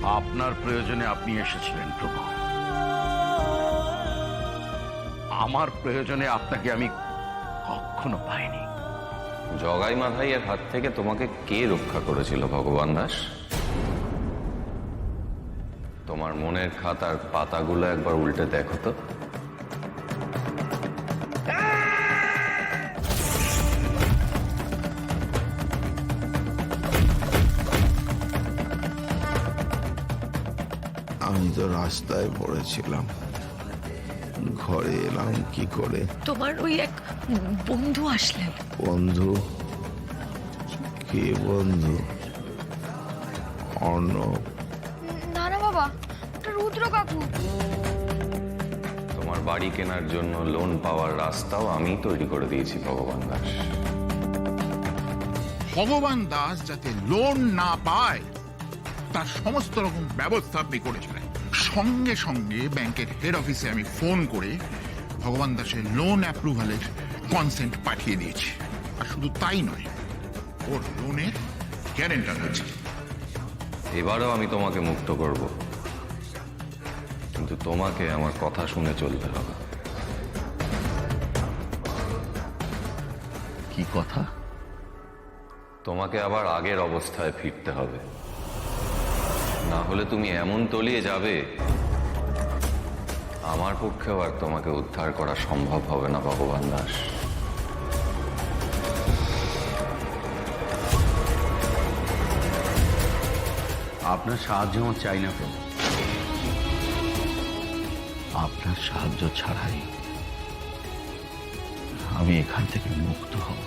আপনার প্রয়োজনে আপনি এসেছিলেন প্রভু, আমার প্রয়োজনে আপনাকে আমি কখনো পাইনি। জগাই মাধাইয়ের হাত থেকে তোমাকে কে রক্ষা করেছিল ভগবান দাস? তোমার মনের খাতার পাতাগুলো একবার উল্টে দেখো তো। আমি তো রাস্তায় পড়েছিলাম, ঘরে এলাম কি করে? তোমার ওই এক বন্ধু আসলেন। বন্ধু? কে বন্ধু? অর্ণব? না না বাবা, ওটা রুদ্র কাকু। তোমার বাড়ি কেনার জন্য লোন পাওয়ার রাস্তাও আমি তৈরি করে দিয়েছি ভগবান দাস। ভগবান দাস যাতে লোন না পায় তার সমস্ত রকম ব্যবস্থা আপনি করেছিলেন। সঙ্গে সঙ্গে ব্যাংকের হেড অফিসে আমি ফোন করে ভগবান দাসের লোন অ্যাপ্রুভালের কনসেন্ট পাঠিয়ে দিয়েছি। আর শুধু তাই নয়, ওর লোনের গ্যারেন্টার হয়েছে। এবারও আমি তোমাকে মুক্ত করব, কিন্তু তোমাকে আমার কথা শুনে চলতে হবে। কি কথা? তোমাকে আবার আগের অবস্থায় ফিরতে হবে, না হলে তুমি এমন তলিয়ে যাবে আমার পক্ষেও আর তোমাকে উদ্ধার করা সম্ভব হবে না ভগবান দাস। আপনার সাহায্য আমার চাই না প্রভু। আপনার সাহায্য ছাড়াই আমি এখান থেকে মুক্ত হব।